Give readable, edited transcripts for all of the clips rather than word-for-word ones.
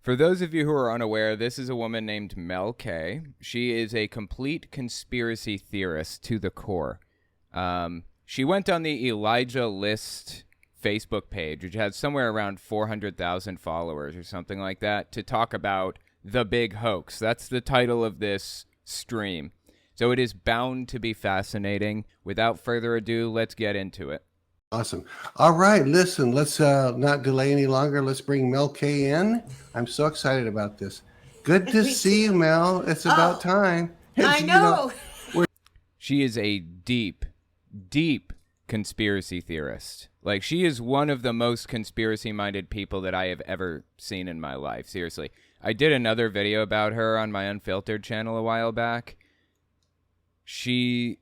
For those of you who are unaware, this is a woman named Mel K. She is a complete conspiracy theorist to the core. She went on the Elijah List Facebook page, which has somewhere around 400,000 followers or something like that, to talk about the big hoax. That's the title of this stream. So it is bound to be fascinating. Without further ado, let's get into it. Awesome. All right, listen, let's not delay any longer. Let's bring Mel K in. I'm so excited about this. Good to see you, Mel. It's about time. I know. She is a deep conspiracy theorist. Like, she is one of the most conspiracy-minded people that I have ever seen in my life. Seriously. I did another video about her on my Unfiltered channel a while back. She's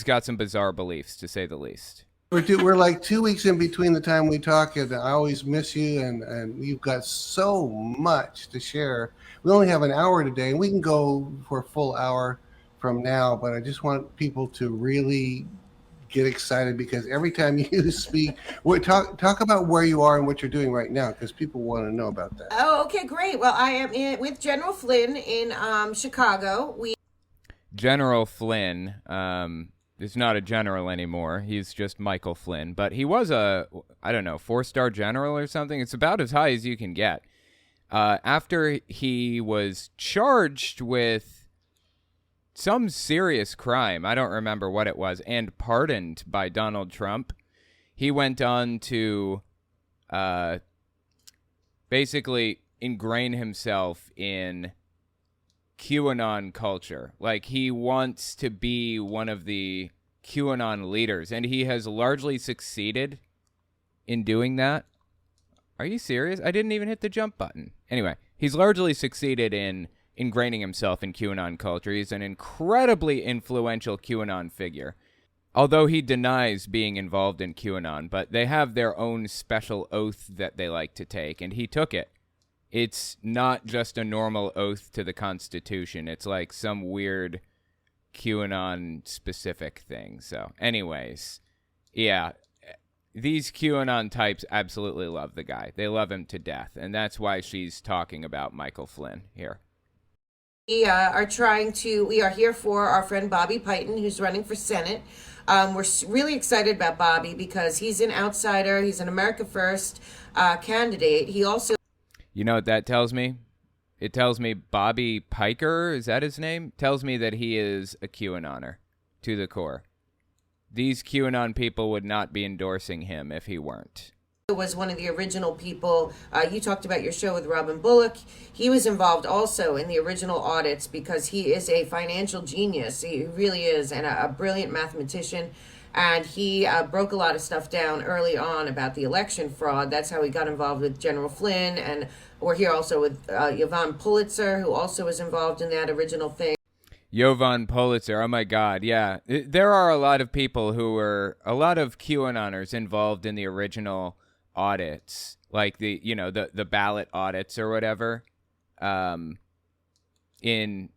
got some bizarre beliefs, to say the least. We're like 2 weeks in between the time we talk, and I always miss you, and you've got so much to share. We only have an hour today, and we can go for a full hour from now, but I just want people to really get excited, because every time you speak, talk about where you are and what you're doing right now, because people want to know about that. Oh, okay, great. Well, I am with General Flynn in Chicago. General Flynn is not a general anymore. He's just Michael Flynn. But he was a, I don't know, 4-star general or something. It's about as high as you can get. After he was charged with some serious crime, I don't remember what it was, and pardoned by Donald Trump, he went on to basically ingrain himself in QAnon culture. Like, he wants to be one of the QAnon leaders, and he has largely succeeded in doing that. Are you serious? I didn't even hit the jump button. Anyway, he's largely succeeded in ingraining himself in QAnon culture. He's an incredibly influential QAnon figure, although he denies being involved in QAnon, but they have their own special oath that they like to take, and he took it. It's not just a normal oath to the Constitution. It's like some weird QAnon-specific thing. So, anyways, yeah, these QAnon types absolutely love the guy. They love him to death, and that's why she's talking about Michael Flynn here. We are here for our friend Bobby Piton, who's running for Senate. We're really excited about Bobby because he's an outsider. He's an America First candidate. He also... You know what that tells me? It tells me Bobby Piker, is that his name? Tells me that he is a QAnoner to the core. These QAnon people would not be endorsing him if he weren't. Was one of the original people. You talked about your show with Robin Bullock. He was involved also in the original audits because he is a financial genius. He really is, and a brilliant mathematician. And he broke a lot of stuff down early on about the election fraud. That's how he got involved with General Flynn. And we're here also with Yvonne Pulitzer, who also was involved in that original thing. Yvonne Pulitzer, oh my God, yeah. There are a lot of people who were, a lot of QAnoners involved in the original audits, like the ballot audits or whatever, in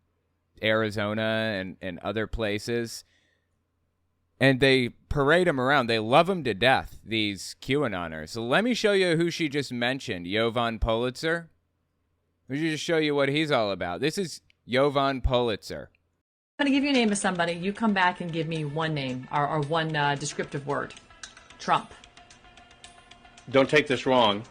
Arizona and other places. And they parade him around. They love him to death, these QAnoners. So let me show you who she just mentioned, Yvonne Pulitzer. Let me just show you what he's all about. This is Yvonne Pulitzer. I'm going to give you a name of somebody. You come back and give me one name or one descriptive word. Trump. Don't take this wrong,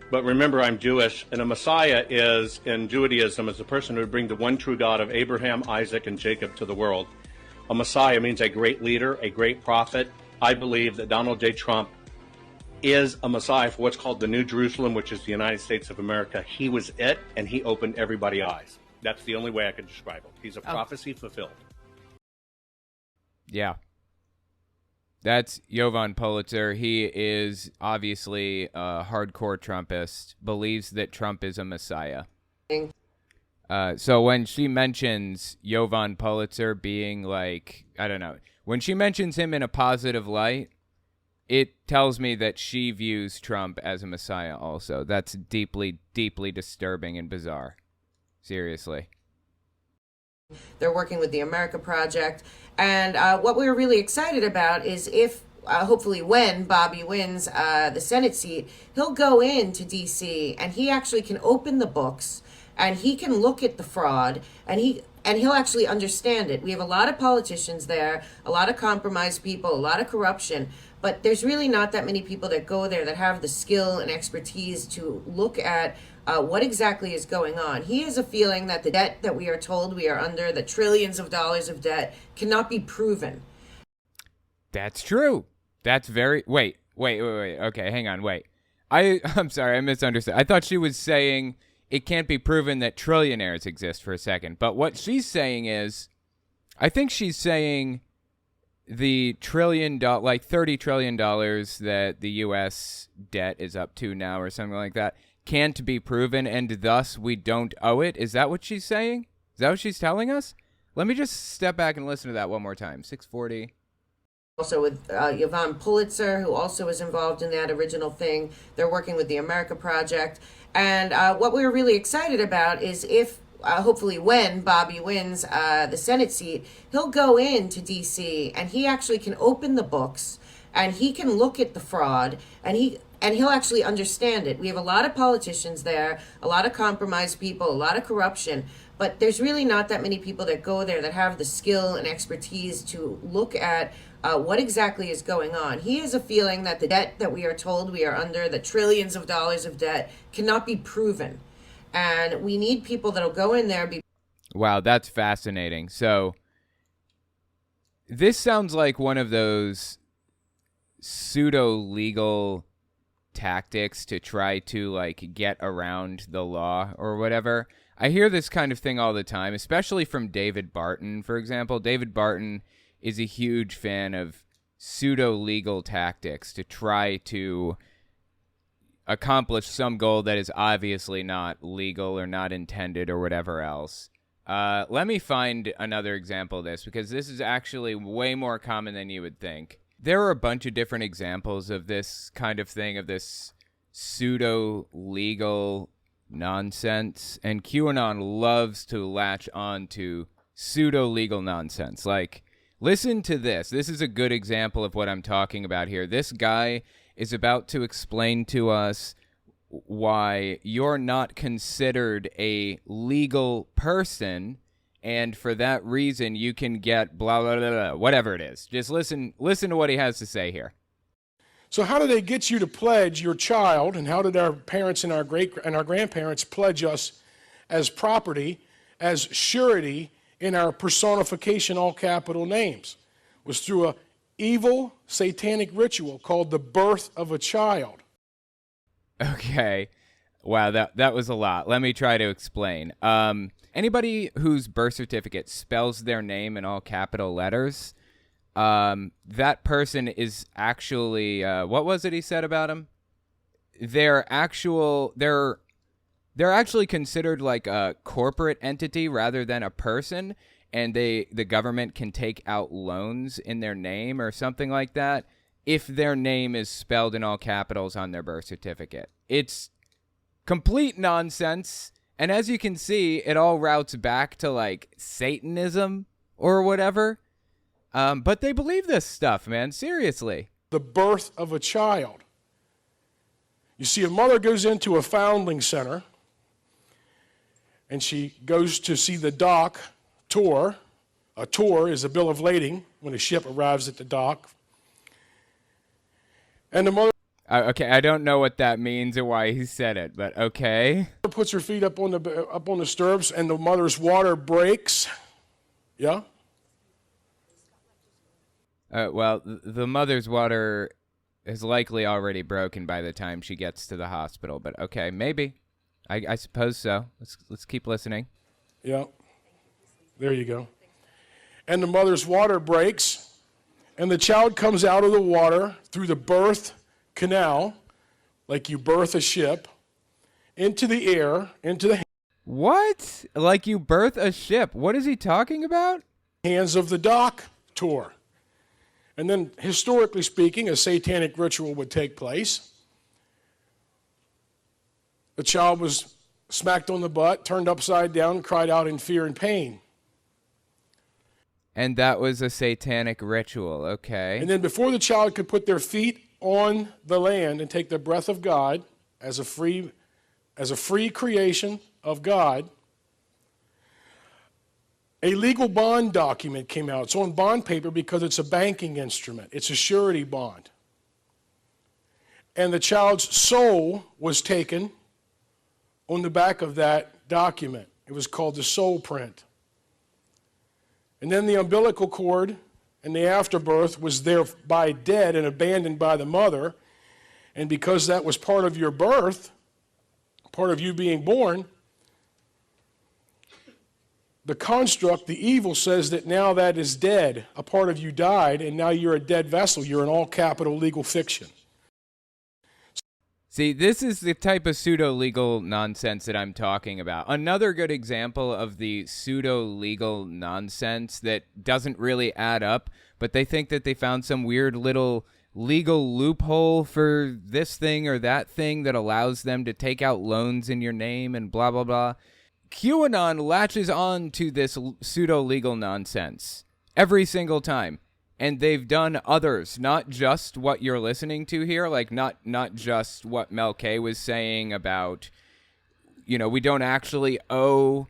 but remember I'm Jewish, and a Messiah is, in Judaism, is a person who would bring the one true God of Abraham, Isaac, and Jacob to the world. A Messiah means a great leader, a great prophet. I believe that Donald J. Trump is a Messiah for what's called the New Jerusalem, which is the United States of America. He was it, and he opened everybody's eyes. That's the only way I could describe him. He's a prophecy fulfilled. Yeah. That's Yvonne Pulitzer. He is obviously a hardcore Trumpist, believes that Trump is a Messiah. So when she mentions Yvonne Pulitzer being like, I don't know, when she mentions him in a positive light, it tells me that she views Trump as a Messiah also. That's deeply, deeply disturbing and bizarre. Seriously. They're working with the America Project. And what we're really excited about is if hopefully when Bobby wins the Senate seat, he'll go into D.C. and he actually can open the books and he can look at the fraud and he'll actually understand it. We have a lot of politicians there, a lot of compromised people, a lot of corruption, but there's really not that many people that go there that have the skill and expertise to look at what exactly is going on. He has a feeling that the debt that we are told we are under, the trillions of dollars of debt, cannot be proven. That's true. That's very... Wait. Okay, hang on, wait. I'm sorry, I misunderstood. I thought she was saying it can't be proven that trillionaires exist for a second. But what she's saying is, I think she's saying the $30 trillion that the U.S. debt is up to now or something like that can't be proven, and thus we don't owe it. Is that what she's saying? Is that what she's telling us? Let me just step back and listen to that one more time. 640. Also with Yvonne Pulitzer, who also was involved in that original thing. They're working with the America Project. And what we're really excited about is if, hopefully when Bobby wins the Senate seat, he'll go into D.C. and he actually can open the books and he can look at the fraud and he'll actually understand it. We have a lot of politicians there, a lot of compromised people, a lot of corruption, but there's really not that many people that go there that have the skill and expertise to look at what exactly is going on. He has a feeling that the debt that we are told we are under, the trillions of dollars of debt, cannot be proven. And we need people that'll go in there. Wow, that's fascinating. So this sounds like one of those pseudo-legal tactics to try to like get around the law or whatever. I hear this kind of thing all the time, especially from David Barton, for example. David Barton is a huge fan of pseudo-legal tactics to try to accomplish some goal that is obviously not legal or not intended or whatever else. Let me find another example of this, because this is actually way more common than you would think. There are a bunch of different examples of this kind of thing, of this pseudo-legal nonsense, and QAnon loves to latch on to pseudo-legal nonsense. Like, listen to this. This is a good example of what I'm talking about here. This guy is about to explain to us why you're not considered a legal person, and for that reason you can get blah, blah, blah, blah, whatever it is. Just listen to what he has to say here. So how do they get you to pledge your child, and how did our parents and our grandparents pledge us as property, as surety in our personification, all capital names? It was through a evil satanic ritual called the birth of a child. Okay. Wow, that was a lot. Let me try to explain. Anybody whose birth certificate spells their name in all capital letters, that person is actually, what was it he said about him? They're actually considered like a corporate entity rather than a person, and the government can take out loans in their name or something like that if their name is spelled in all capitals on their birth certificate. It's complete nonsense, and as you can see, it all routes back to like Satanism or whatever. But they believe this stuff, man. Seriously. The birth of a child. You see, a mother goes into a foundling center, and she goes to see the dock tour. A tour is a bill of lading when a ship arrives at the dock. And the mother... okay, I don't know what that means or why he said it, but okay. Puts her feet up on the stirrups, and the mother's water breaks. Yeah? Well, the mother's water is likely already broken by the time she gets to the hospital, but okay, maybe. I suppose so. Let's keep listening. Yeah. There you go. And the mother's water breaks, and the child comes out of the water through the birth canal, like you birth a ship, into the air, into the What? Like you birth a ship? What is he talking about? hands of the dock tour. And then, historically speaking, a satanic ritual would take place. The child was smacked on the butt, turned upside down, cried out in fear and pain. And that was a satanic ritual, okay. And then before the child could put their feet on the land and take the breath of God as a free creation of God, a legal bond document came out. It's on bond paper because it's a banking instrument. It's a surety bond. And the child's soul was taken on the back of that document. It was called the soul print. And then the umbilical cord and the afterbirth was thereby dead and abandoned by the mother. And because that was part of your birth, part of you being born, the construct, the evil, says that now that is dead. A part of you died, and now you're a dead vessel. You're an all-capital legal fiction. See, this is the type of pseudo-legal nonsense that I'm talking about. Another good example of the pseudo-legal nonsense that doesn't really add up, but they think that they found some weird little legal loophole for this thing or that thing that allows them to take out loans in your name and blah, blah, blah. QAnon latches on to this pseudo-legal nonsense every single time. And they've done others, not just what you're listening to here, like not just what Mel K was saying about, we don't actually owe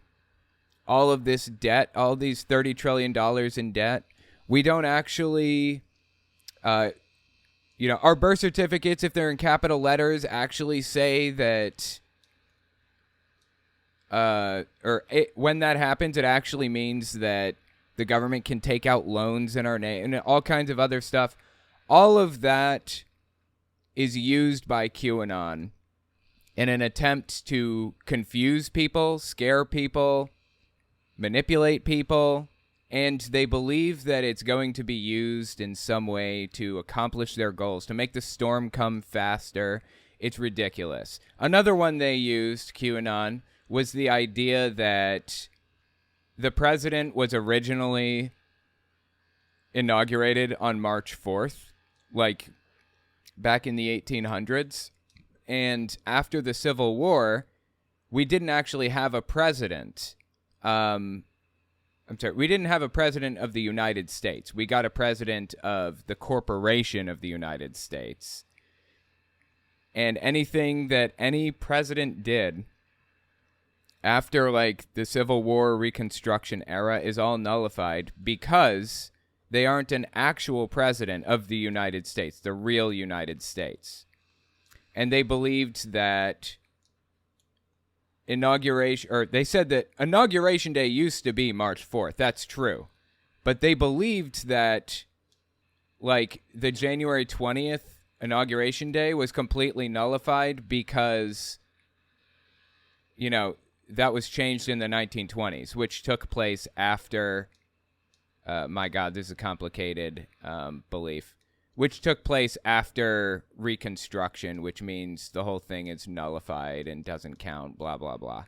all of this debt, all these $30 trillion in debt. We don't actually, our birth certificates, if they're in capital letters, actually say that, when that happens, it actually means that the government can take out loans in our name and all kinds of other stuff. All of that is used by QAnon in an attempt to confuse people, scare people, manipulate people, and they believe that it's going to be used in some way to accomplish their goals, to make the storm come faster. It's ridiculous. Another one they used, QAnon, was the idea that the president was originally inaugurated on March 4th, like back in the 1800s. And after the Civil War, we didn't actually have a president. We didn't have a president of the United States. We got a president of the Corporation of the United States. And anything that any president did after, the Civil War Reconstruction era is all nullified because they aren't an actual president of the United States, the real United States. And they believed that they said that Inauguration Day used to be March 4th. That's true. But they believed that, the January 20th Inauguration Day was completely nullified because, that was changed in the 1920s, which took place after, my God, this is a complicated belief, which took place after Reconstruction, which means the whole thing is nullified and doesn't count, blah, blah, blah.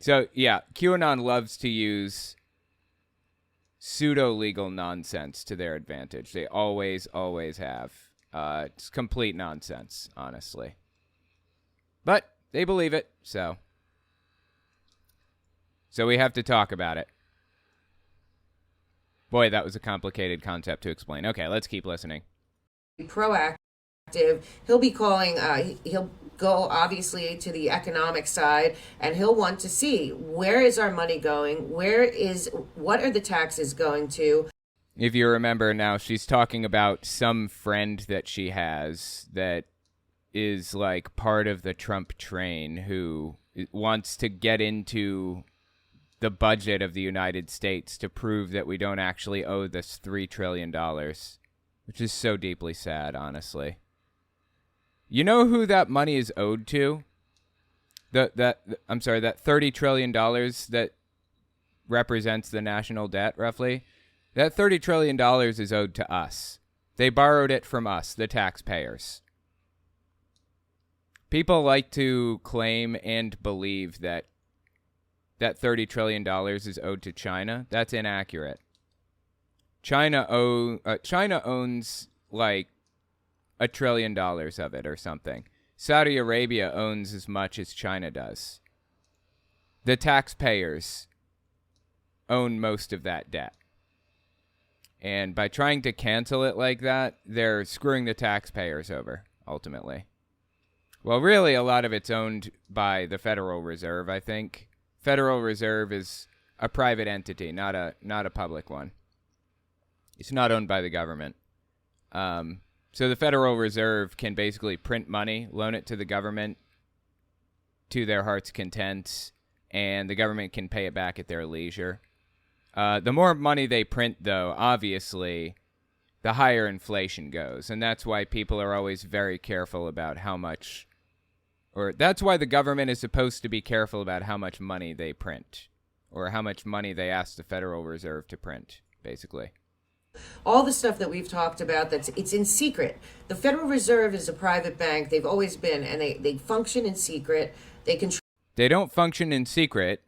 So, yeah, QAnon loves to use pseudo-legal nonsense to their advantage. They always, always have. It's complete nonsense, honestly. But they believe it, so we have to talk about it. Boy, that was a complicated concept to explain. Okay, let's keep listening. Proactive. He'll be calling, he'll go obviously to the economic side, and he'll want to see, where is our money going? What are the taxes going to? If you remember now, she's talking about some friend that she has that is part of the Trump train who wants to get into the budget of the United States to prove that we don't actually owe this $3 trillion, which is so deeply sad, honestly. You know who that money is owed to? That $30 trillion that represents the national debt, roughly. That $30 trillion is owed to us. They borrowed it from us, the taxpayers. People like to claim and believe that $30 trillion is owed to China. That's inaccurate. China owns $1 trillion of it or something. Saudi Arabia owns as much as China does. The taxpayers own most of that debt. And by trying to cancel it like that, they're screwing the taxpayers over, ultimately. Well, really, a lot of it's owned by the Federal Reserve, I think. Federal Reserve is a private entity, not a public one. It's not owned by the government. So the Federal Reserve can basically print money, loan it to the government to their heart's content, and the government can pay it back at their leisure. The more money they print, though, obviously, the higher inflation goes. And that's why people are always very careful about how much, or that's why the government is supposed to be careful about how much money they print, or how much money they ask the Federal Reserve to print, basically. All the stuff that we've talked about, it's in secret. The Federal Reserve is a private bank. They've always been, and they function in secret. They don't function in secret.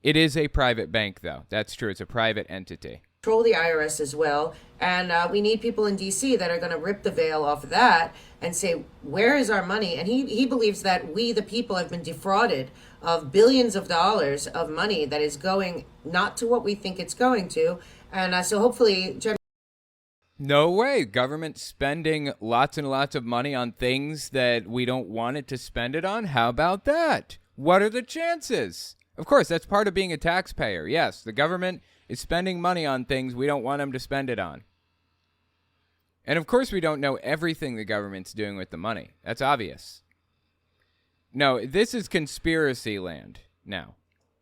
It is a private bank, though. That's true. It's a private entity. Control the IRS as well. And we need people in D.C. that are going to rip the veil off of that and say, where is our money? And he believes that we, the people, have been defrauded of billions of dollars of money that is going not to what we think it's going to. And so hopefully... No way. Government spending lots and lots of money on things that we don't want it to spend it on? How about that? What are the chances? Of course, that's part of being a taxpayer. Yes, the government is spending money on things we don't want them to spend it on. And of course, we don't know everything the government's doing with the money. That's obvious. No, this is conspiracy land now.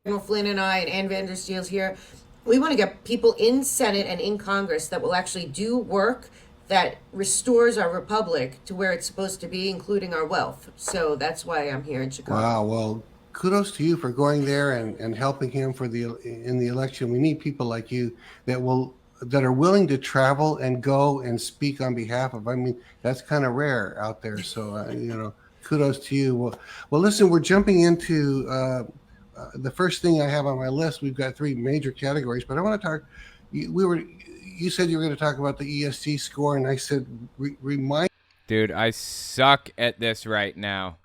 General Flynn and I and Ann Vandersteel's here. We want to get people in Senate and in Congress that will actually do work that restores our republic to where it's supposed to be, including our wealth. So that's why I'm here in Chicago. Wow. Well, kudos to you for going there and helping him in the election. We need people like you that are willing to travel and go and speak on behalf of. I mean, that's kind of rare out there. So kudos to you. Well, listen, we're jumping into the first thing I have on my list. We've got three major categories, but I want to talk. You said you were going to talk about the ESG score, and I said remind. Dude, I suck at this right now.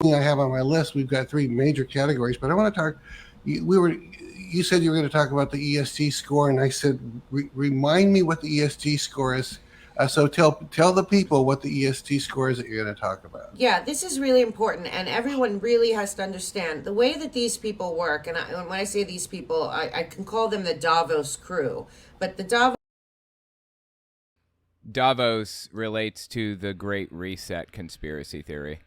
I have on my list. We've got three major categories, but I want to talk. You said you were going to talk about the ESG score, and I said remind me what the ESG score is. So tell the people what the ESG score is that you're going to talk about. Yeah, this is really important, and everyone really has to understand the way that these people work. And when I say these people, I can call them the Davos crew. But the Davos relates to the Great Reset conspiracy theory.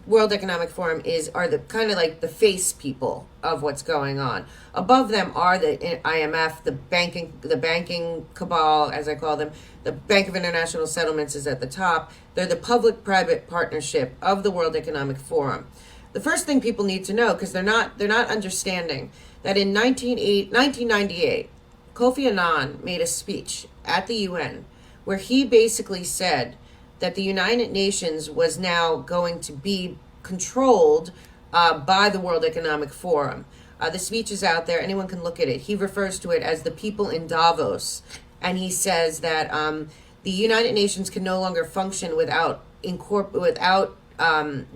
World Economic Forum are the kind of like the face people of what's going on. Above them are the IMF, the banking cabal, as I call them. The Bank of International Settlements is at the top. They're the public-private partnership of the World Economic Forum. The first thing people need to know, because they're not understanding, that in 1998, Kofi Annan made a speech at the UN where he basically said that the United Nations was now going to be controlled by the World Economic Forum. The speech is out there. Anyone can look at it. He refers to it as the people in Davos. And he says that the United Nations can no longer function without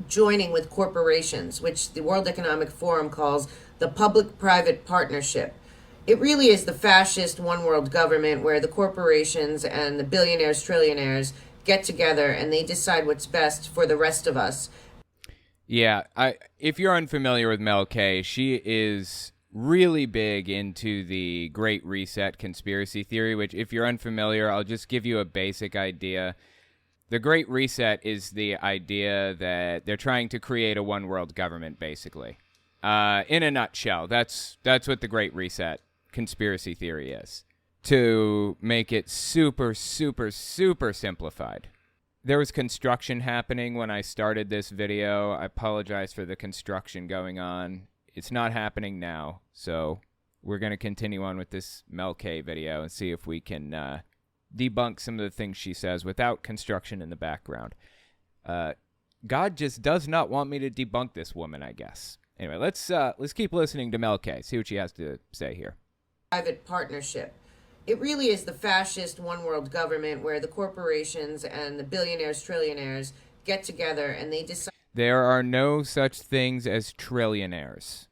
joining with corporations, which the World Economic Forum calls the public-private partnership. It really is the fascist one world government where the corporations and the billionaires, trillionaires get together and they decide what's best for the rest of us. Yeah, if you're unfamiliar with Mel K, she is really big into the Great Reset conspiracy theory, which if you're unfamiliar, I'll just give you a basic idea. The Great Reset is the idea that they're trying to create a one world government, basically. In a nutshell, that's what the Great Reset conspiracy theory is. To make it super, super, super simplified. There was construction happening when I started this video. I apologize for the construction going on. It's not happening now, so we're going to continue on with this Mel K video and see if we can debunk some of the things she says without construction in the background. God just does not want me to debunk this woman, I guess. Anyway, let's keep listening to Mel K, see what she has to say here. Private partnership. It really is the fascist one world government where the corporations and the billionaires, trillionaires get together and they decide. There are no such things as trillionaires.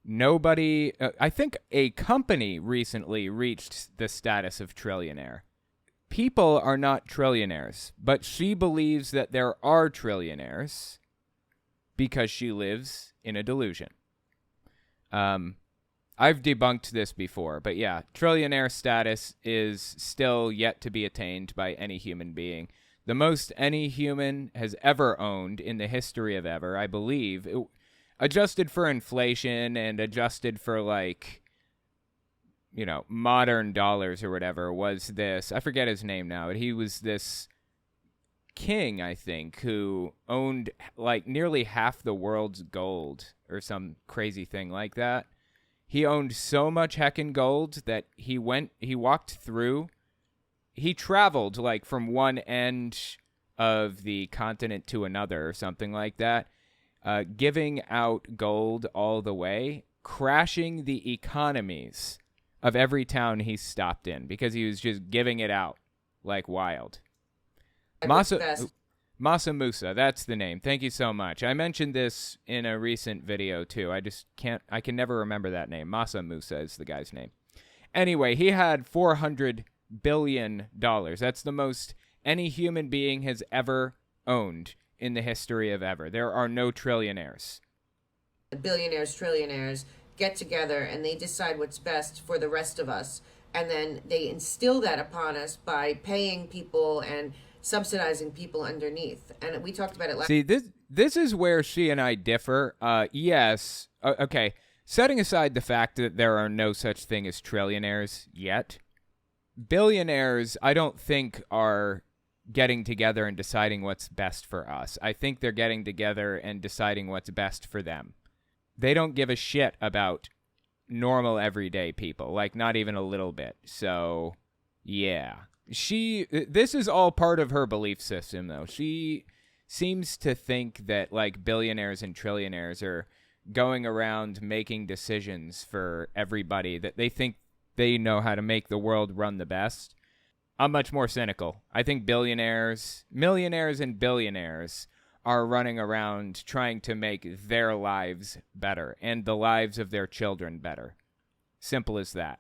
Nobody, I think a company recently reached the status of trillionaire. People are not trillionaires, but she believes that there are trillionaires because she lives in a delusion. I've debunked this before, but yeah, trillionaire status is still yet to be attained by any human being. The most any human has ever owned in the history of ever, I believe, adjusted for inflation and adjusted for, like, you know, modern dollars or whatever, was this, I forget his name now, but he was this king, I think, who owned like nearly half the world's gold or some crazy thing like that. He owned so much heckin' gold that he traveled like from one end of the continent to another or something like that, giving out gold all the way, crashing the economies of every town he stopped in because he was just giving it out like wild. Masa Musa, that's the name. Thank you so much. I mentioned this in a recent video too. I can never remember that name. Masa Musa is the guy's name. Anyway, he had $400 billion. That's the most any human being has ever owned in the history of ever. There are no trillionaires. Billionaires, trillionaires get together and they decide what's best for the rest of us. And then they instill that upon us by paying people and subsidizing people underneath. And we talked about it last. See, this is where she and I differ. Yes. Okay. Setting aside the fact that there are no such thing as trillionaires yet, billionaires, I don't think are getting together and deciding what's best for us. I think they're getting together and deciding what's best for them. They don't give a shit about normal everyday people, like not even a little bit. So, yeah. This is all part of her belief system, though. She seems to think that, like, billionaires and trillionaires are going around making decisions for everybody, that they think they know how to make the world run the best. I'm much more cynical. I think millionaires and billionaires are running around trying to make their lives better and the lives of their children better. Simple as that.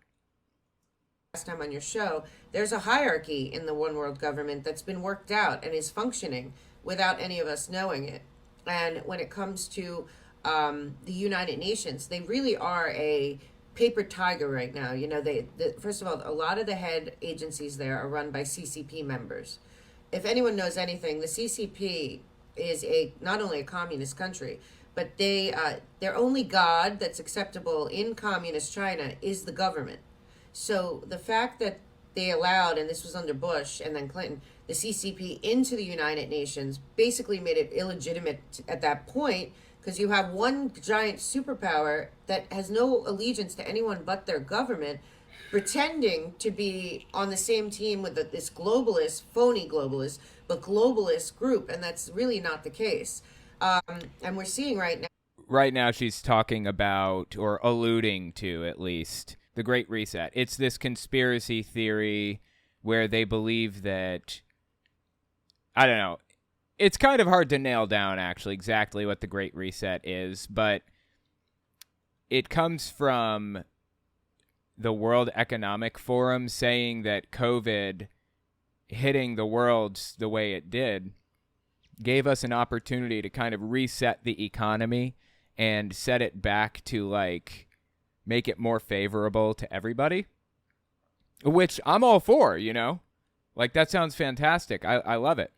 Last time on your show, there's a hierarchy in the one world government that's been worked out and is functioning without any of us knowing it. And when it comes to the United Nations, they really are a paper tiger right now. You know, first of all, a lot of the head agencies there are run by CCP members. If anyone knows anything, the CCP is not only a communist country, but their only god that's acceptable in communist China is the government. So the fact that they allowed, and this was under Bush and then Clinton, the CCP into the United Nations basically made it illegitimate at that point, because you have one giant superpower that has no allegiance to anyone but their government, pretending to be on the same team with this globalist, phony globalist, but globalist group, and that's really not the case. And we're seeing right now. Right now she's talking about, or alluding to at least, the Great Reset. It's this conspiracy theory where they believe that, I don't know, it's kind of hard to nail down actually exactly what the Great Reset is, but it comes from the World Economic Forum saying that COVID hitting the world the way it did gave us an opportunity to kind of reset the economy and set it back to, like, make it more favorable to everybody, which I'm all for, you know? Like, that sounds fantastic. I love it.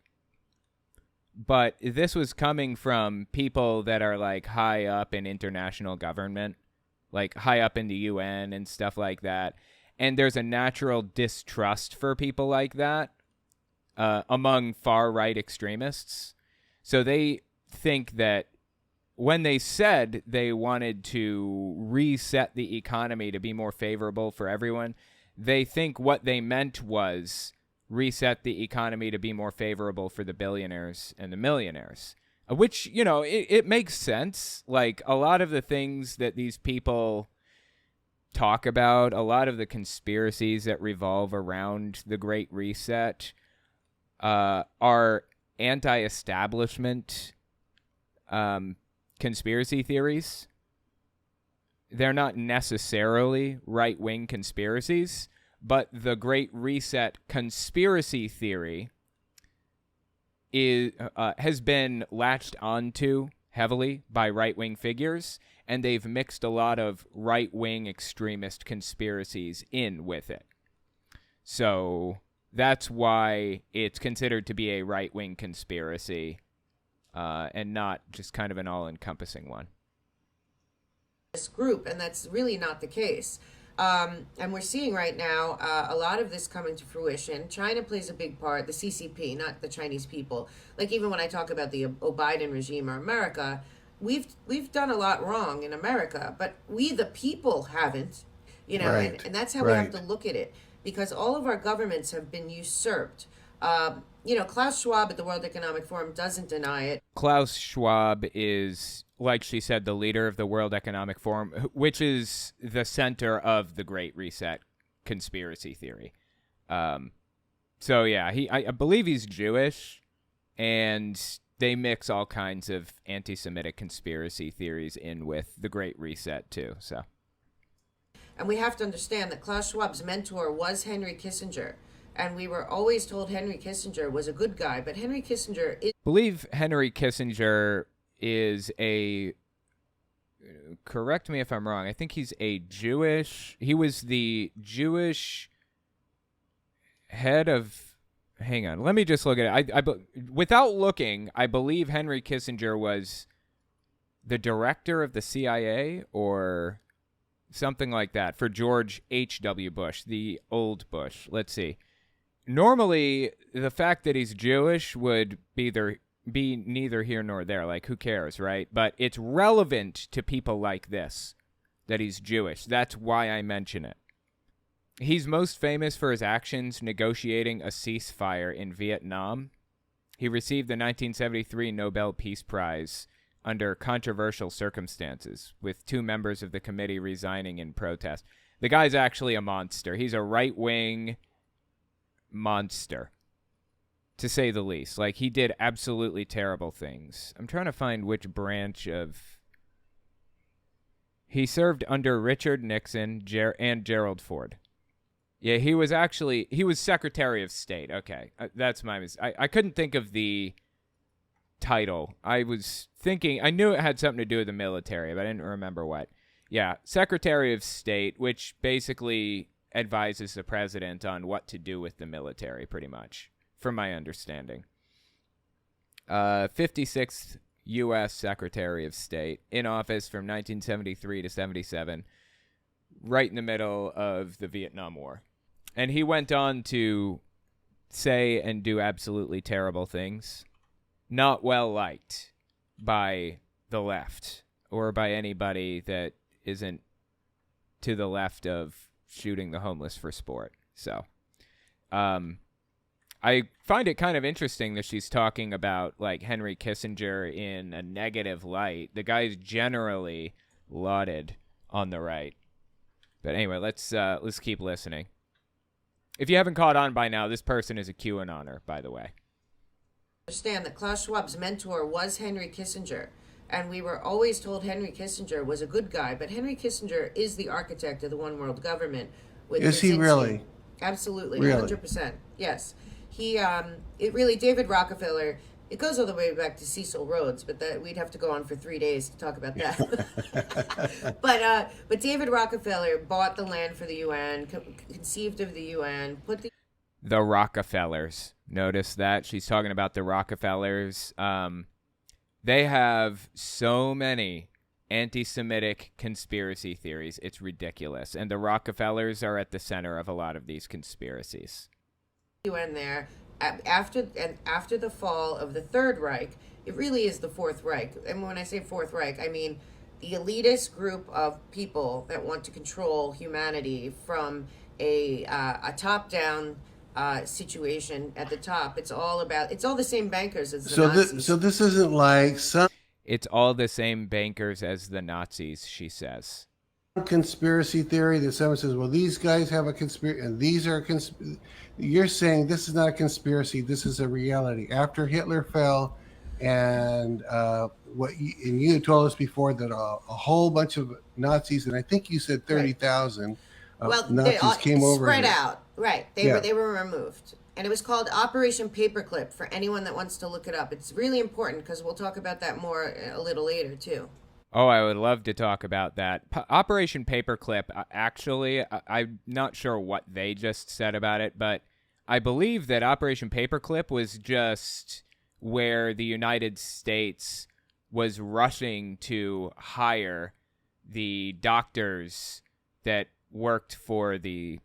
But this was coming from people that are, like, high up in international government, like high up in the UN and stuff like that. And there's a natural distrust for people like that among far-right extremists. So they think that when they said they wanted to reset the economy to be more favorable for everyone, they think what they meant was reset the economy to be more favorable for the billionaires and the millionaires, which, you know, it makes sense. Like, a lot of the things that these people talk about, a lot of the conspiracies that revolve around the Great Reset are anti-establishment conspiracy theories. they're not necessarily right-wing conspiracies, but the Great Reset conspiracy theory has been latched onto heavily by right-wing figures, and they've mixed a lot of right-wing extremist conspiracies in with it. So that's why it's considered to be a right-wing conspiracy and not just kind of an all-encompassing one. This group, and that's really not the case. And we're seeing right now a lot of this coming to fruition. China plays a big part, the CCP, not the Chinese people. Like even when I talk about the Biden regime or America, we've done a lot wrong in America, but we the people haven't, you know, Right. and that's how we have to look at it, because all of our governments have been usurped. You know, Klaus Schwab at the World Economic Forum doesn't deny it. Klaus Schwab is, like she said, the leader of the World Economic Forum, which is the center of the Great Reset conspiracy theory. So yeah, I believe he's Jewish, and they mix all kinds of anti-Semitic conspiracy theories in with the Great Reset too. So, and we have to understand that Klaus Schwab's mentor was Henry Kissinger. And we were always told Henry Kissinger was a good guy, but Henry Kissinger is... I believe Henry Kissinger is a... Correct me if I'm wrong. I think he's a Jewish... He was the Jewish head of... Hang on. Let me just look at it. Without looking, I believe Henry Kissinger was the director of the CIA or something like that for George H.W. Bush, the old Bush. Let's see. Normally, the fact that he's Jewish would be neither here nor there. Like, who cares, right? But it's relevant to people like this, that he's Jewish. That's why I mention it. He's most famous for his actions negotiating a ceasefire in Vietnam. He received the 1973 Nobel Peace Prize under controversial circumstances, with 2 members of the committee resigning in protest. The guy's actually a monster. He's a right-wing monster, to say the least. Like, he did absolutely terrible things. I'm trying to find which branch of... He served under Richard Nixon and Gerald Ford. Yeah, he was Secretary of State. Okay, that's my mistake. I couldn't think of the title. I was thinking, I knew it had something to do with the military, but I didn't remember what. Yeah, Secretary of State, which basically advises the president on what to do with the military, pretty much, from my understanding. 56th U.S. Secretary of State, in office from 1973 to 77, right in the middle of the Vietnam War. And he went on to say and do absolutely terrible things, not well liked by the left or by anybody that isn't to the left of shooting the homeless for sport. So I find it kind of interesting that she's talking about like Henry Kissinger in a negative light. The guy's generally lauded on the right. But anyway, let's keep listening. If you haven't caught on by now, this person is a QAnoner, by the way. Understand that Klaus Schwab's mentor was Henry Kissinger. And we were always told Henry Kissinger was a good guy, but Henry Kissinger is the architect of the one world government. Is he really? Absolutely, Really? 100%. Yes. David Rockefeller, it goes all the way back to Cecil Rhodes, but we'd have to go on for 3 days to talk about that. But David Rockefeller bought the land for the UN, conceived of the UN, The Rockefellers. Notice that she's talking about the Rockefellers. They have so many anti-Semitic conspiracy theories. It's ridiculous. And the Rockefellers are at the center of a lot of these conspiracies. UN there after the fall of the Third Reich. It really is the Fourth Reich. And when I say Fourth Reich, I mean the elitist group of people that want to control humanity from a top-down situation at the top. It's all the same bankers as the Nazis. So this isn't like some It's all the same bankers as the Nazis, she says. Conspiracy theory that someone says, well, these guys have a conspiracy and these are You're saying this is not a conspiracy, this is a reality. After Hitler fell, And and you had told us before that a whole bunch of Nazis, and I think you said 30,000 Well, they Nazis came over spread here. out. Right. They were removed. And it was called Operation Paperclip for anyone that wants to look it up. It's really important because we'll talk about that more a little later too. Oh, I would love to talk about that. Operation Paperclip, actually, I'm not sure what they just said about it, but I believe that Operation Paperclip was just where the United States was rushing to hire the doctors that worked for the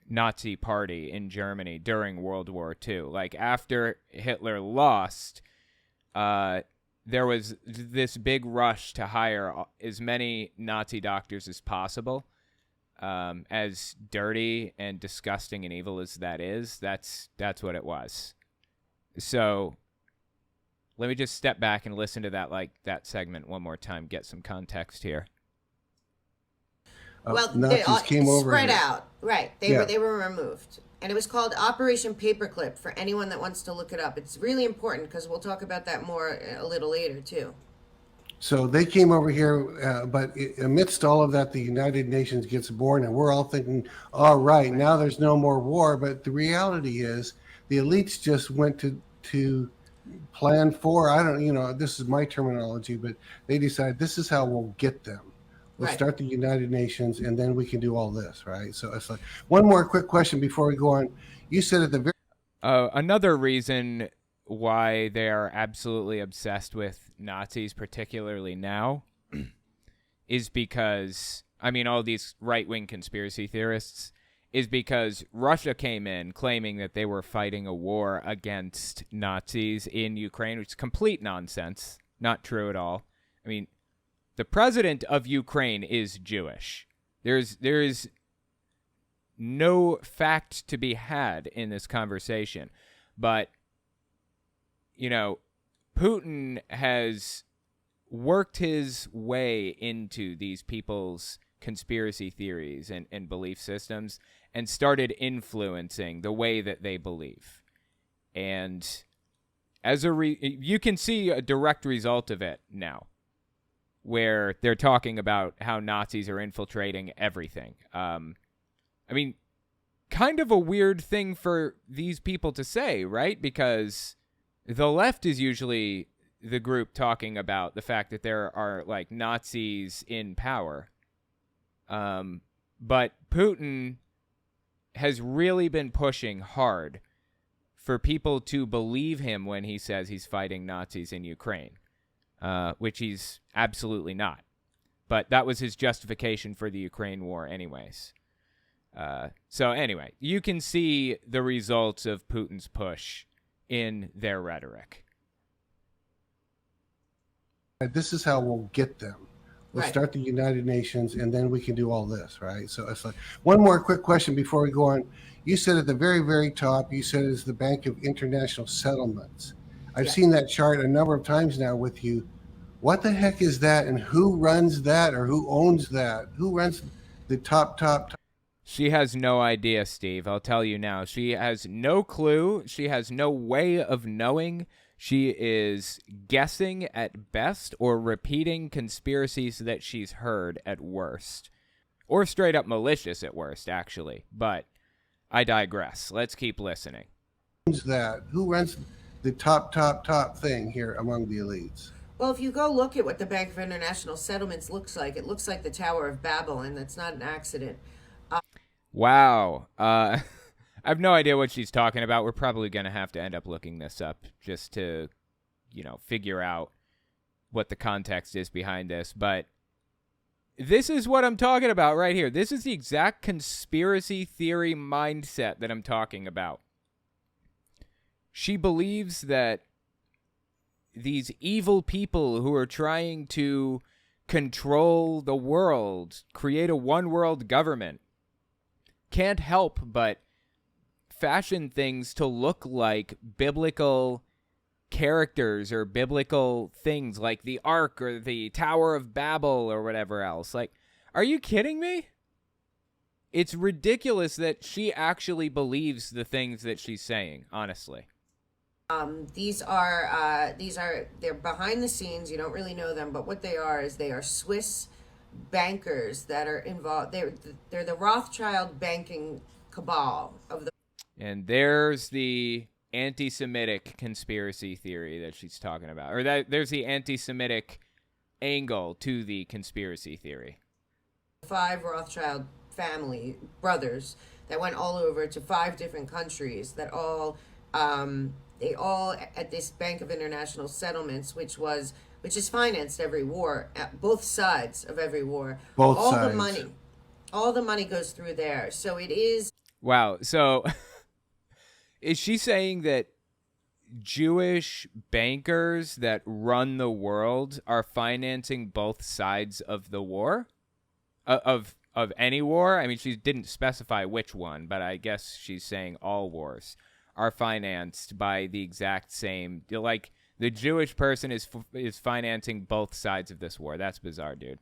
Nazi Party in Germany during World War II. Like, after Hitler lost, there was this big rush to hire as many Nazi doctors as possible. As dirty and disgusting and evil as that is, that's what it was. So let me just step back and listen to that segment one more time, get some context here. Well, Nazis they came over spread here. out. Right. They were removed. And it was called Operation Paperclip for anyone that wants to look it up. It's really important because we'll talk about that more a little later too. So they came over here, but amidst all of that, the United Nations gets born, and we're all thinking, all right, now there's no more war. But the reality is the elites just went to plan for, I don't, this is my terminology, but they decided this is how we'll get them. We'll start the United Nations, and then we can do all this, right? So it's like, one more quick question before we go on. You said at the very another reason why they are absolutely obsessed with Nazis, particularly now, is because, all these right-wing conspiracy theorists, is because Russia came in claiming that they were fighting a war against Nazis in Ukraine, which is complete nonsense, not true at all. The president of Ukraine is Jewish. There is no fact to be had in this conversation. But, Putin has worked his way into these people's conspiracy theories and belief systems and started influencing the way that they believe. And as you can see a direct result of it now, where they're talking about how Nazis are infiltrating everything. Kind of a weird thing for these people to say, right? Because the left is usually the group talking about the fact that there are, Nazis in power. But Putin has really been pushing hard for people to believe him when he says he's fighting Nazis in Ukraine. Which he's absolutely not. But that was his justification for the Ukraine war anyways. So anyway, you can see the results of Putin's push in their rhetoric. this is how we'll get them. We'll start the United Nations, and then we can do all this, right? So it's like, one more quick question before we go on. You said at the very, very top, you said it's the Bank of International Settlements. I've seen that chart a number of times now with you. What the heck is that, and who runs that, or who owns that? Who runs the top? She has no idea, Steve. I'll tell you now. She has no clue. She has no way of knowing. She is guessing at best or repeating conspiracies that she's heard at worst. Or straight up malicious at worst, actually. But I digress. Let's keep listening. Who runs the top thing here among the elites? Well, if you go look at what the Bank of International Settlements looks like, it looks like the Tower of Babel, and that's not an accident. Wow. I have no idea what she's talking about. We're probably going to have to end up looking this up just to, figure out what the context is behind this. But this is what I'm talking about right here. This is the exact conspiracy theory mindset that I'm talking about. She believes that these evil people who are trying to control the world, create a one-world government, can't help but fashion things to look like biblical characters or biblical things like the Ark or the Tower of Babel or whatever else. Like, are you kidding me? It's ridiculous that she actually believes the things that she's saying, honestly. They're behind the scenes. You don't really know them, but what they are is they are Swiss bankers that are involved. They're the Rothschild banking cabal of the. And there's the anti-Semitic conspiracy theory that she's talking about, or that there's the anti-Semitic angle to the conspiracy theory. 5 Rothschild family brothers that went all over to 5 different countries that all they all at this Bank of International Settlements, which is financed every war at both sides of every war. Both all sides. All the money goes through there. So it is. Wow. So is she saying that Jewish bankers that run the world are financing both sides of the war? Of any war? I mean, she didn't specify which one, but I guess she's saying all wars are financed by the exact same. Like, the Jewish person is financing both sides of this war. That's bizarre, dude.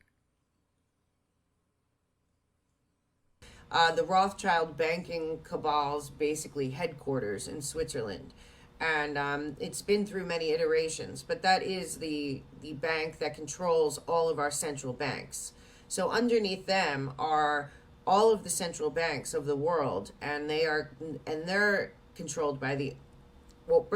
The Rothschild banking cabal's basically headquarters in Switzerland. And it's been through many iterations, but that is the bank that controls all of our central banks. So underneath them are all of the central banks of the world, and they're controlled by the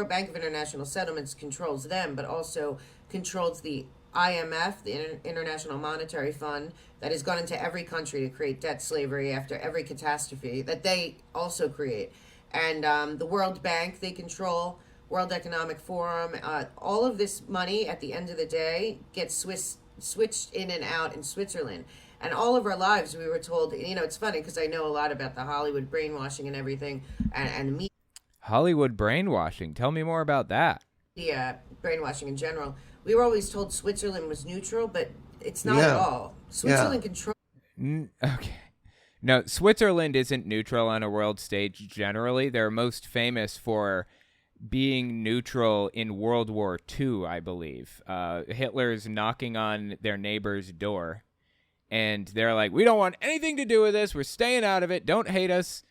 Bank of International Settlements controls them, but also controls the IMF, the International Monetary Fund, that has gone into every country to create debt slavery after every catastrophe that they also create. And the World Bank, they control, World Economic Forum. All of this money, at the end of the day, gets switched in and out in Switzerland. And all of our lives, we were told, it's funny because I know a lot about the Hollywood brainwashing and everything, and the media. Hollywood brainwashing. Tell me more about that. Yeah, brainwashing in general. We were always told Switzerland was neutral, but it's not at all. Switzerland controls. Okay. No, Switzerland isn't neutral on a world stage generally. They're most famous for being neutral in World War II, I believe. Hitler's knocking on their neighbor's door, and they're like, we don't want anything to do with this. We're staying out of it. Don't hate us.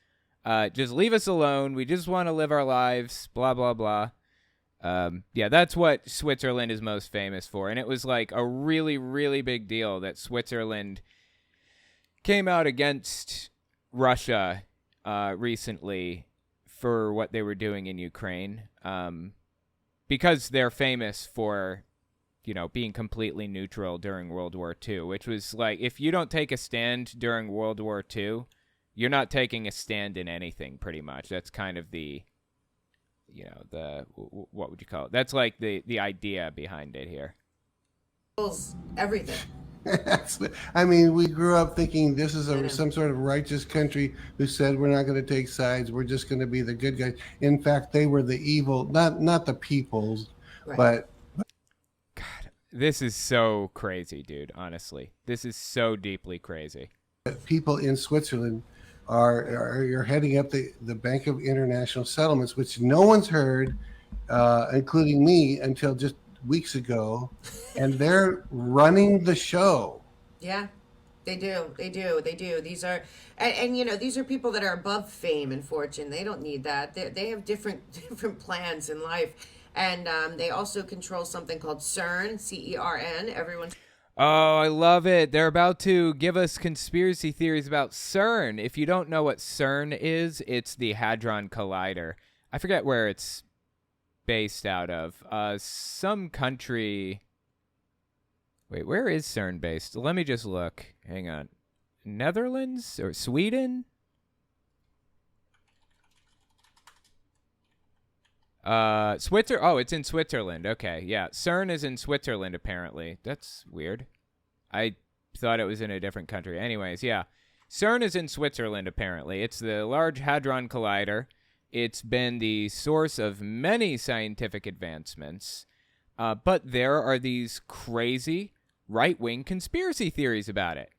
Just leave us alone. We just want to live our lives, blah, blah, blah. Yeah, that's what Switzerland is most famous for. And it was like a really, really big deal that Switzerland came out against Russia recently for what they were doing in Ukraine, because they're famous for, being completely neutral during World War II, which was like, if you don't take a stand during World War II, you're not taking a stand in anything, pretty much. That's kind of the, what would you call it? That's like the idea behind it here. Everything. I mean, we grew up thinking this is some sort of righteous country who said we're not going to take sides. We're just going to be the good guys. In fact, they were the evil, not the peoples, right. But God, this is so crazy, dude. Honestly, this is so deeply crazy. People in Switzerland are heading up the Bank of International Settlements, which no one's heard, including me, until just weeks ago, and they're running the show. Yeah, they do. These are, and these are people that are above fame and fortune. They don't need that. They have different plans in life, and they also control something called CERN, CERN. Everyone. Oh, I love it. They're about to give us conspiracy theories about CERN. If you don't know what CERN is, it's the Hadron Collider. I forget where it's based out of. Some country. Wait, where is CERN based? Let me just look. Hang on. Netherlands or Sweden? Oh, it's in Switzerland. Okay, yeah. CERN is in Switzerland, apparently. That's weird. I thought it was in a different country. Anyways, yeah. CERN is in Switzerland, apparently. It's the Large Hadron Collider. It's been the source of many scientific advancements. But there are these crazy right-wing conspiracy theories about it.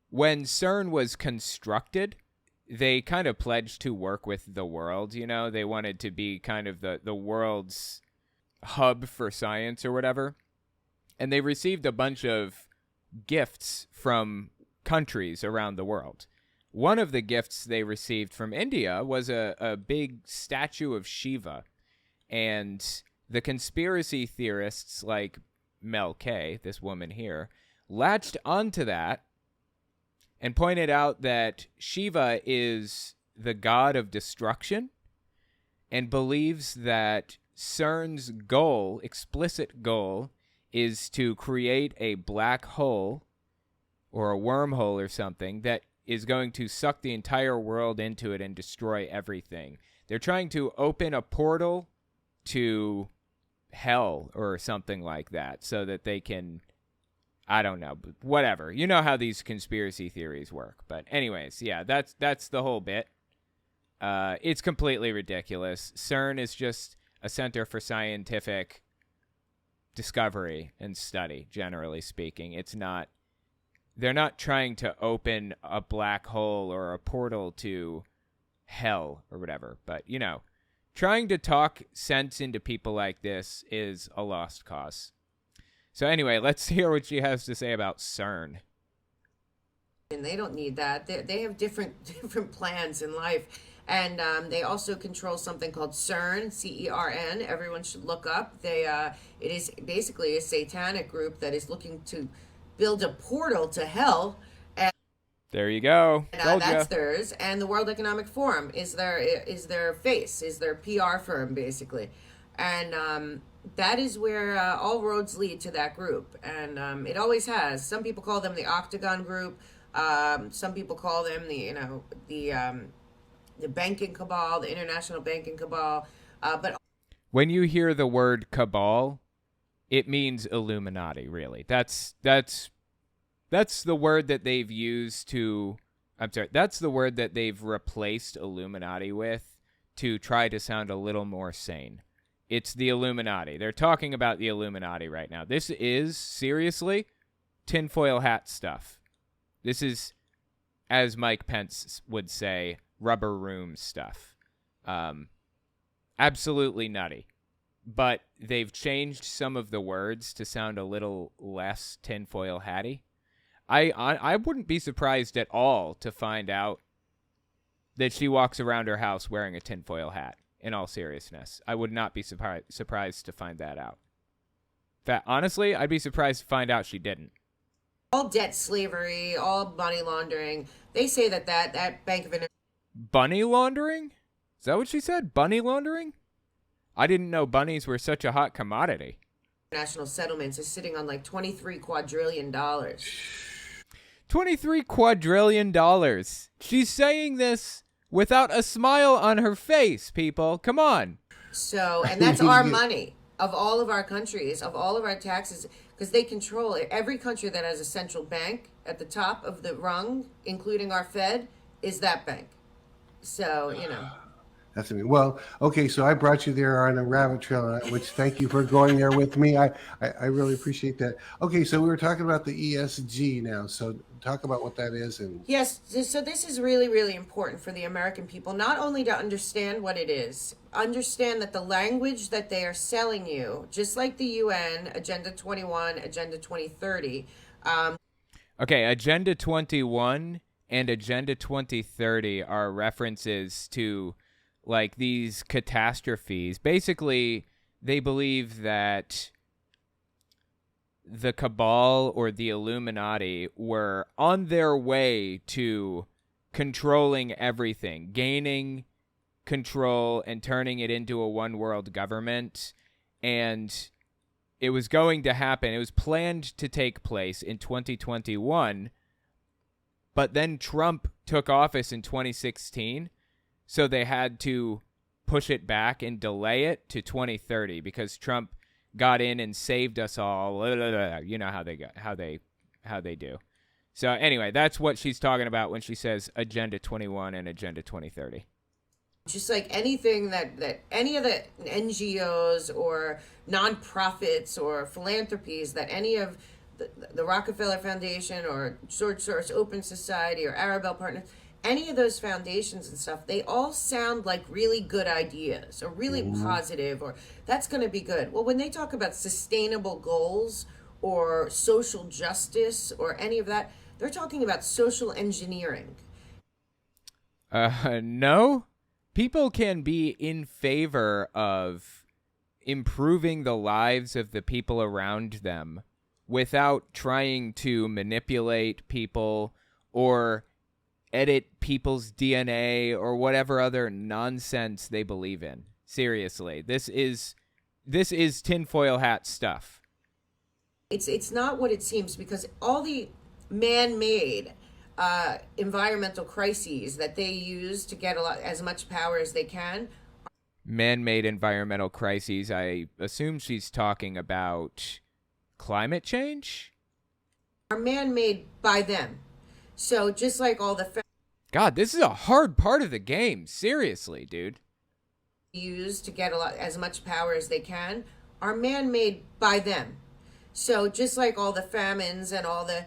When CERN was constructed, they kind of pledged to work with the world, They wanted to be kind of the world's hub for science or whatever. And they received a bunch of gifts from countries around the world. One of the gifts they received from India was a big statue of Shiva. And the conspiracy theorists like Mel K, this woman here, latched onto that and pointed out that Shiva is the god of destruction and believes that CERN's goal, explicit goal, is to create a black hole or a wormhole or something that is going to suck the entire world into it and destroy everything. They're trying to open a portal to hell or something like that so that they can, I don't know, whatever. You know how these conspiracy theories work. But anyways, yeah, that's the whole bit. It's completely ridiculous. CERN is just a center for scientific discovery and study, generally speaking. It's not, they're not trying to open a black hole or a portal to hell or whatever. But, you know, trying to talk sense into people like this is a lost cause. So anyway, let's hear what she has to say about CERN. And they don't need that. They have different plans in life. And they also control something called CERN, C-E-R-N. Everyone should look up. It is basically a satanic group that is looking to build a portal to hell. And there you go. That's theirs. And the World Economic Forum is their face, is their PR firm, basically. And that is where all roads lead to that group. And it always has. Some people call them the Octagon Group. Some people call them the banking cabal, the international banking cabal. But when you hear the word cabal, it means Illuminati, really. That's the word that they've used to, I'm sorry, that's the word that they've replaced Illuminati with to try to sound a little more sane. It's the Illuminati. They're talking about the Illuminati right now. This is, seriously, tinfoil hat stuff. This is, as Mike Pence would say, rubber room stuff. Absolutely nutty. But they've changed some of the words to sound a little less tinfoil hatty. I wouldn't be surprised at all to find out that she walks around her house wearing a tinfoil hat, in all seriousness. I would not be surprised to find that out. In fact, honestly, I'd be surprised to find out she didn't. All debt slavery, all money laundering. They say that Bank of Bunny laundering? Is that what she said? Bunny laundering? I didn't know bunnies were such a hot commodity. International settlements is sitting on like $23 quadrillion. $23 quadrillion. She's saying this without a smile on her face, people. Come on. So, and that's our money of all of our countries, of all of our taxes, because they control it. Every country that has a central bank at the top of the rung, including our Fed, is that bank. So, you know. That's amazing. Well, okay, so I brought you there on a rabbit trail, which thank you for going there with me. I really appreciate that. Okay, so we were talking about the ESG now. So talk about what that is. And yes, so this is really, really important for the American people, not only to understand what it is, understand that the language that they are selling you, just like the UN, Agenda 21, Agenda 2030. Okay, Agenda 21 and Agenda 2030 are references to like these catastrophes. Basically, they believe that the cabal or the Illuminati were on their way to controlling everything, gaining control and turning it into a one world government. And it was going to happen. It was planned to take place in 2021. But then Trump took office in 2016. So they had to push it back and delay it to 2030 because Trump got in and saved us all. You know how they do. So anyway, that's what she's talking about when she says Agenda 21 and Agenda 2030. Just like anything that any of the NGOs or nonprofits or philanthropies that any of the Rockefeller Foundation or George Soros Open Society or Arabelle Partners, any of those foundations and stuff, they all sound like really good ideas or really positive, or that's going to be good. Well, when they talk about sustainable goals or social justice or any of that, they're talking about social engineering. No. People can be in favor of improving the lives of the people around them without trying to manipulate people or edit people's DNA or whatever other nonsense they believe in. Seriously, this is tinfoil hat stuff. It's not what it seems, because all the man-made environmental crises that they use to get as much power as they can. Man-made environmental crises. I assume she's talking about climate change? Are man-made by them. So just like all the God, this is a hard part of the game. Seriously, dude. Use to get as much power as they can are man-made by them. So just like all the famines and all the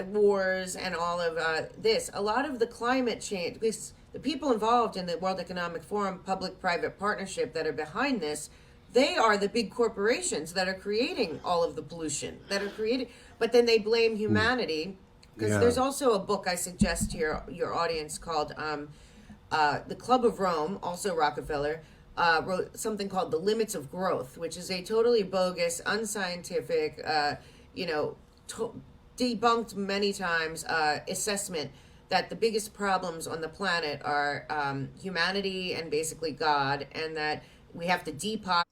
wars and all of this, a lot of the climate change, because the people involved in the World Economic Forum public-private partnership that are behind this, they are the big corporations that are creating all of the pollution that are created. But then they blame humanity, because there's also a book I suggest to your audience called The Club of Rome, also Rockefeller, wrote something called The Limits of Growth, which is a totally bogus, unscientific, debunked many times assessment that the biggest problems on the planet are humanity and basically God, and that we have to depopulate.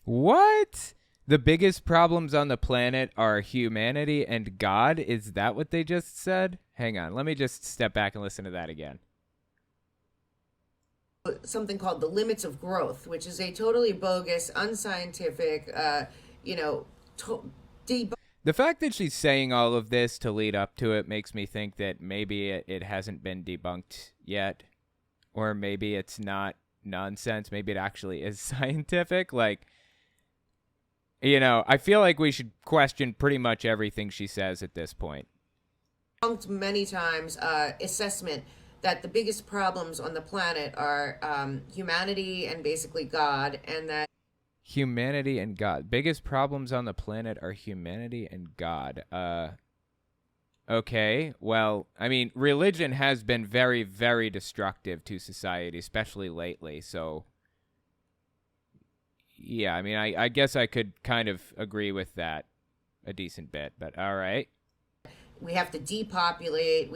What? The biggest problems on the planet are humanity and God? Is that what they just said? Hang on, let me just step back and listen to that again. Something called The Limits of Growth, which is a totally bogus, unscientific, The fact that she's saying all of this to lead up to it makes me think that maybe it hasn't been debunked yet. Or maybe it's not nonsense. Maybe it actually is scientific. Like, I feel like we should question pretty much everything she says at this point. Debunked many times assessment that the biggest problems on the planet are humanity and basically God, and that humanity and God. Biggest problems on the planet are humanity and God. Okay, well, I mean, religion has been very, very destructive to society, especially lately, so yeah, I mean, I guess I could kind of agree with that a decent bit, but all right. We have to depopulate,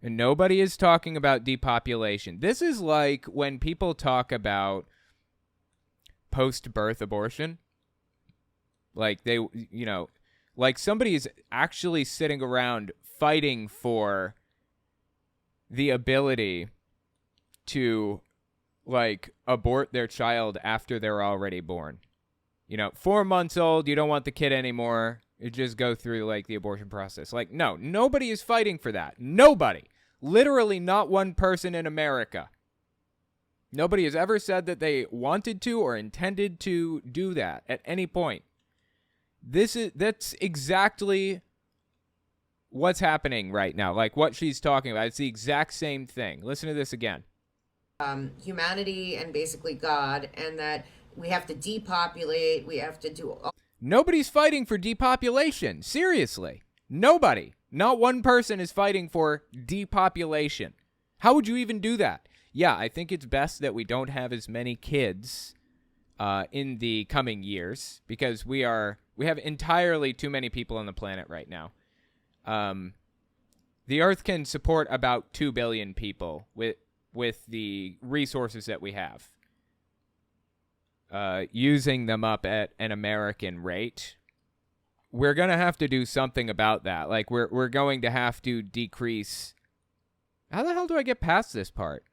And nobody is talking about depopulation. This is like when people talk about post-birth abortion. Like like somebody is actually sitting around fighting for the ability to, like, abort their child after they're already born. 4 months old, you don't want the kid anymore. You just go through, like, the abortion process. Like, no, nobody is fighting for that. Nobody. Literally not one person in America. Nobody has ever said that they wanted to or intended to do that at any point. That's exactly what's happening right now. Like what she's talking about. It's the exact same thing. Listen to this again. Humanity and basically God, and that we have to depopulate, we have to do... Nobody's fighting for depopulation. Seriously. Nobody. Not one person is fighting for depopulation. How would you even do that? Yeah, I think it's best that we don't have as many kids in the coming years, because we have entirely too many people on the planet right now. The Earth can support about 2 billion people with the resources that we have. Using them up at an American rate, we're going to have to do something about that. Like, we're going to have to decrease... How the hell do I get past this part?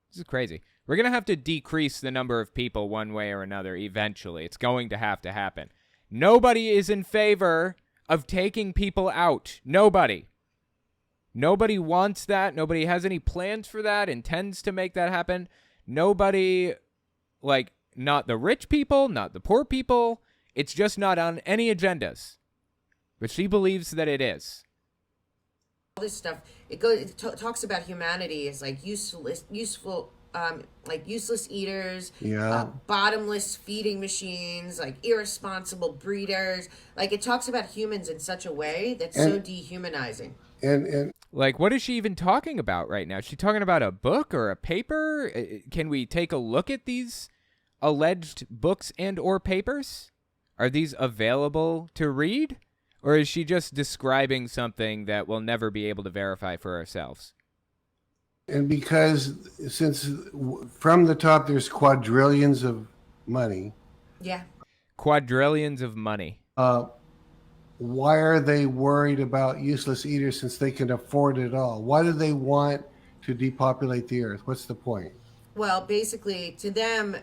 This is crazy. We're going to have to decrease the number of people one way or another eventually. It's going to have to happen. Nobody is in favor of taking people out. Nobody. Nobody wants that. Nobody has any plans for that, intends to make that happen. Nobody, like, not the rich people, not the poor people. It's just not on any agendas. But she believes that it is. All this stuff, it talks about humanity as like useless eaters, bottomless feeding machines, like irresponsible breeders. Like, it talks about humans in such a way that's so dehumanizing. And like, what is she even talking about right now? Is she talking about a book or a paper? Can we take a look at these alleged books and or papers? Are these available to read? Or is she just describing something that we'll never be able to verify for ourselves? And because since from the top there's quadrillions of money. Yeah. Quadrillions of money. Why are they worried about useless eaters since they can afford it all? Why do they want to depopulate the earth? What's the point? Well, basically, to them,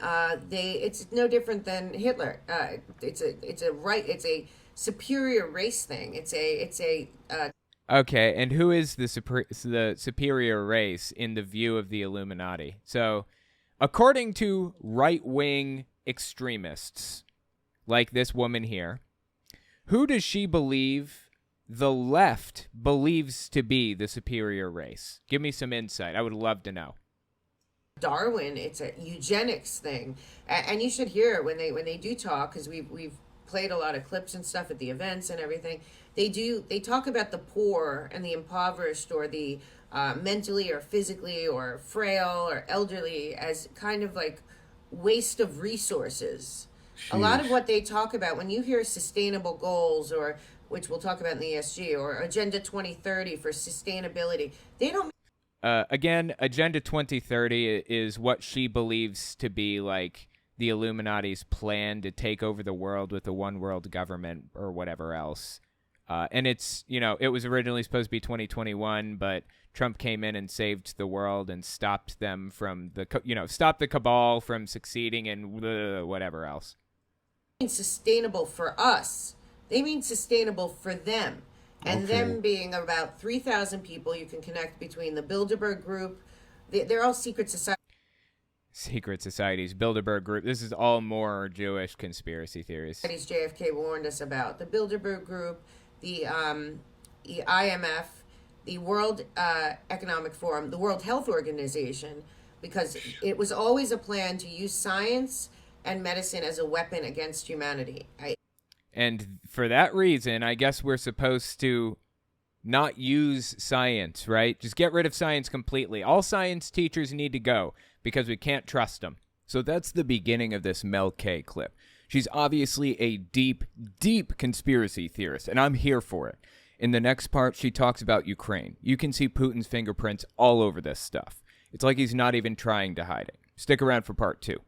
it's no different than Hitler. It's a superior race thing. Okay, and who is the superior race in the view of the Illuminati? So, according to right-wing extremists, like this woman here, who does she believe the left believes to be the superior race? Give me some insight. I would love to know. Darwin. It's a eugenics thing, and you should hear it when they do talk, because we've played a lot of clips and stuff at the events and everything. They talk about the poor and the impoverished, or the mentally or physically or frail or elderly, as kind of like waste of resources. Jeez. A lot of what they talk about when you hear sustainable goals, or which we'll talk about in the ESG, or Agenda 2030 for sustainability, they don't. Again, Agenda 2030 is what she believes to be like the Illuminati's plan to take over the world with a one world government or whatever else. And it's, it was originally supposed to be 2021, but Trump came in and saved the world and stopped them from stopped the cabal from succeeding and whatever else. Sustainable for us. They mean sustainable for them. And okay. Them being about 3,000 people, you can connect between the Bilderberg Group. They're all secret societies. Secret societies, Bilderberg Group. This is all more Jewish conspiracy theories. JFK warned us about the Bilderberg Group, the IMF, the World Economic Forum, the World Health Organization, because it was always a plan to use science and medicine as a weapon against humanity. And for that reason, I guess we're supposed to not use science, right? Just get rid of science completely. All science teachers need to go because we can't trust them. So that's the beginning of this Mel K clip. She's obviously a deep, deep conspiracy theorist, and I'm here for it. In the next part, she talks about Ukraine. You can see Putin's fingerprints all over this stuff. It's like he's not even trying to hide it. Stick around for part 2.